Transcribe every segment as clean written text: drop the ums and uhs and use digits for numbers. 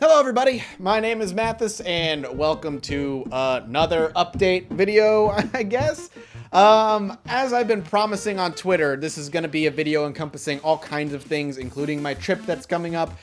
Hello everybody, my name is Mathis and welcome to another update video, I guess. As I've been promising on Twitter, this is going to be a video encompassing all kinds of things, including my trip that's coming up,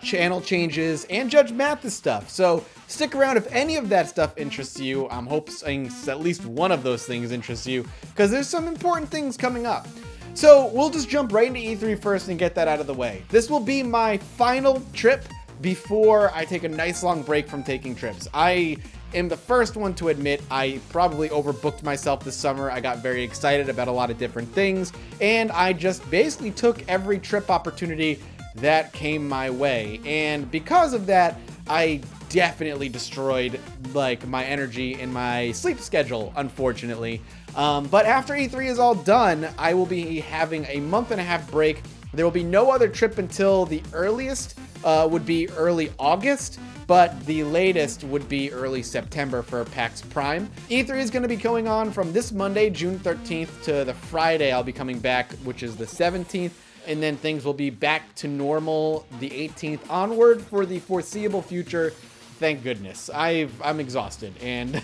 channel changes, and Judge Mathis stuff. So stick around if any of that stuff interests you. I'm hoping at least one of those things interests you, because there's some important things coming up. So we'll just jump right into E3 first and get that out of the way. This will be my final trip before I take a nice long break from taking trips. I am the first one to admit I probably overbooked myself this summer. I got very excited about a lot of different things, and I just basically took every trip opportunity that came my way. And because of that, I definitely destroyed like my energy and my sleep schedule, unfortunately. But after E3 is all done, I will be having a month-and-a-half break. There will be no other trip until the earliest would be early August, but the latest would be early September for PAX Prime. E3 is going to be going on from this Monday, June 13th, to the Friday I'll be coming back, which is the 17th, and then things will be back to normal the 18th onward for the foreseeable future. Thank goodness. I'm exhausted, and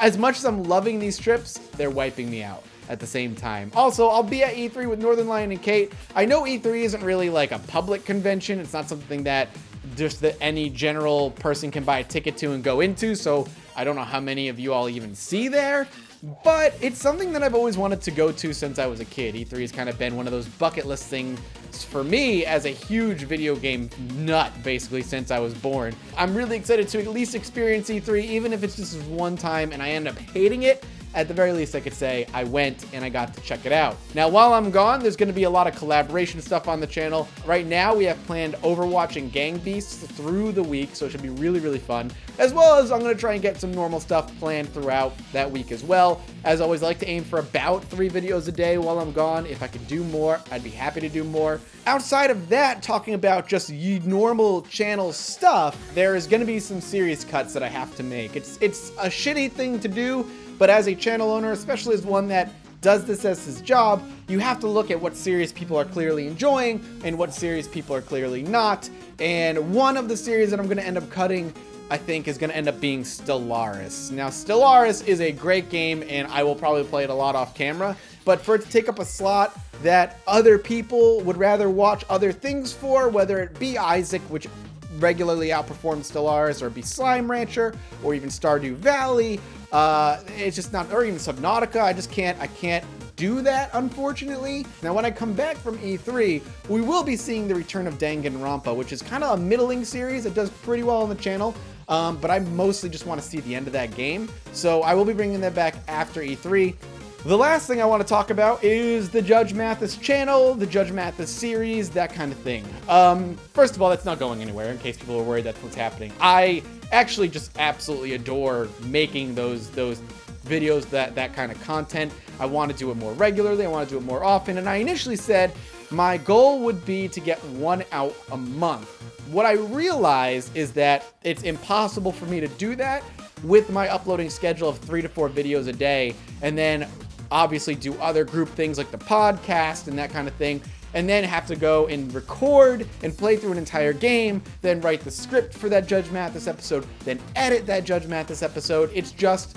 as much as I'm loving these trips, they're wiping me out at the same time. Also, I'll be at E3 with Northern Lion and Kate. I know E3 isn't really like a public convention. It's not something that just any general person can buy a ticket to and go into, so I don't know how many of you all even see there, but it's something that I've always wanted to go to since I was a kid. E3 has kind of been one of those bucket list things for me as a huge video game nut, basically, since I was born. I'm really excited to at least experience E3, even if it's just one time and I end up hating it. At the very least, I could say I went and I got to check it out. Now, while I'm gone, there's going to be a lot of collaboration stuff on the channel. Right now, we have planned Overwatch and Gang Beasts through the week, so it should be really, really fun. As well as I'm going to try and get some normal stuff planned throughout that week as well. As always, I like to aim for about 3 videos a day while I'm gone. If I could do more, I'd be happy to do more. Outside of that, talking about just normal channel stuff, there is going to be some serious cuts that I have to make. It's a shitty thing to do, but as a channel owner, especially as one that does this as his job, you have to look at what series people are clearly enjoying and what series people are clearly not. And one of the series that I'm going to end up cutting, I think, is going to end up being Stellaris. Now, Stellaris is a great game, and I will probably play it a lot off camera, but for it to take up a slot that other people would rather watch other things for, whether it be Isaac, which regularly outperforms Stellaris, or be Slime Rancher, or even Stardew Valley, it's just not, or even Subnautica. I can't do that, unfortunately. Now, when I come back from E3, we will be seeing the return of Danganronpa, which is kind of a middling series that does pretty well on the channel, but I mostly just want to see the end of that game, so I will be bringing that back after E3. The last thing I want to talk about is the Judge Mathis channel, the Judge Mathis series, that kind of thing. First of all, that's not going anywhere, in case people are worried that's what's happening. I actually just absolutely adore making those videos, that kind of content. I want to do it more regularly, I want to do it more often, and I initially said my goal would be to get one out a month. What I realized is that it's impossible for me to do that with my uploading schedule of 3 to 4 videos a day, and then obviously do other group things like the podcast and that kind of thing, and then have to go and record and play through an entire game, then write the script for that Judge Mathis episode, then edit that Judge Mathis episode. It's just,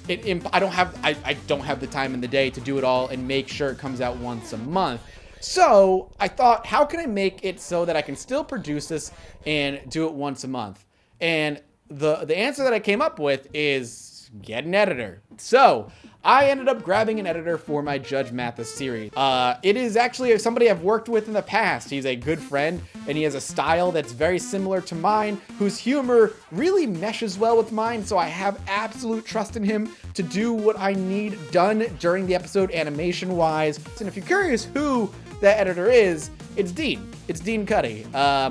I don't have the time in the day to do it all and make sure it comes out once a month. So I thought, how can I make it so that I can still produce this and do it once a month? And the answer that I came up with is get an editor. So I ended up grabbing an editor for my Judge Mathis series. It is actually somebody I've worked with in the past. He's a good friend, and he has a style that's very similar to mine, whose humor really meshes well with mine, so I have absolute trust in him to do what I need done during the episode animation-wise. And if you're curious who that editor is, it's Dean. It's Dean Cuddy,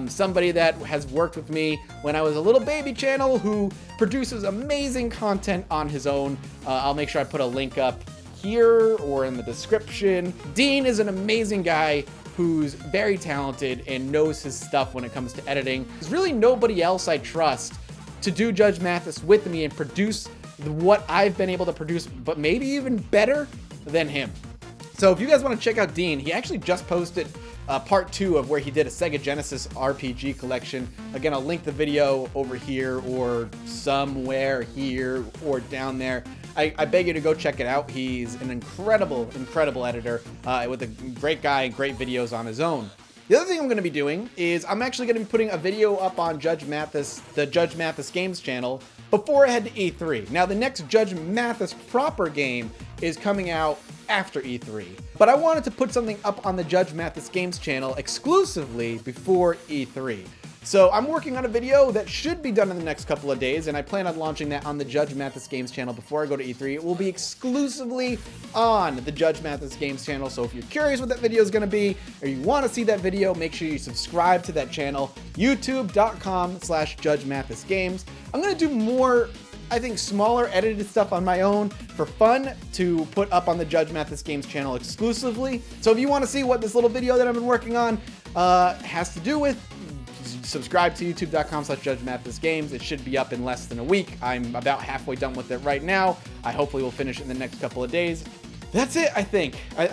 somebody that has worked with me when I was a little baby channel, who produces amazing content on his own. I'll make sure I put a link up here or in the description. Dean is an amazing guy who's very talented and knows his stuff when it comes to editing. There's really nobody else I trust to do Judge Mathis with me and produce what I've been able to produce, but maybe even better than him. So if you guys want to check out Dean, he actually just posted part 2 of where he did a Sega Genesis RPG collection. Again, I'll link the video over here or somewhere here or down there. I beg you to go check it out. He's an incredible editor with a great guy and great videos on his own. The other thing I'm going to be doing is I'm actually going to be putting a video up on Judge Mathis, the Judge Mathis Games channel, before I head to E3. Now, the next Judge Mathis proper game is coming out after E3, but I wanted to put something up on the Judge Mathis Games channel exclusively before E3. So I'm working on a video that should be done in the next couple of days, and I plan on launching that on the Judge Mathis Games channel before I go to E3. It will be exclusively on the Judge Mathis Games channel, so if you're curious what that video is going to be, or you want to see that video, make sure you subscribe to that channel, youtube.com/Judge Mathis Games. I'm going to do more, I think, smaller edited stuff on my own for fun to put up on the Judge Mathis Games channel exclusively. So if you want to see what this little video that I've been working on has to do with, subscribe to youtube.com/Judge Mathis Games. It should be up in less than a week. I'm about halfway done with it right now. I hopefully will finish it in the next couple of days. That's it, I think. I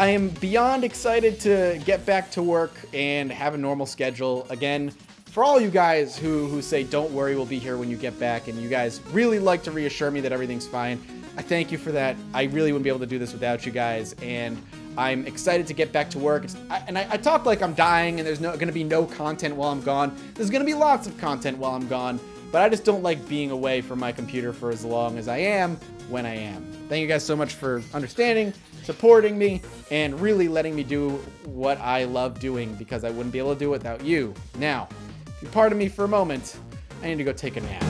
am beyond excited to get back to work and have a normal schedule again. For all you guys who say, don't worry, we'll be here when you get back, and you guys really like to reassure me that everything's fine, I thank you for that. I really wouldn't be able to do this without you guys, and I'm excited to get back to work. I talk like I'm dying and there's going to be no content while I'm gone. There's going to be lots of content while I'm gone, but I just don't like being away from my computer for as long as I am when I am. Thank you guys so much for understanding, supporting me, and really letting me do what I love doing, because I wouldn't be able to do it without you. Now, if you pardon me for a moment, I need to go take a nap.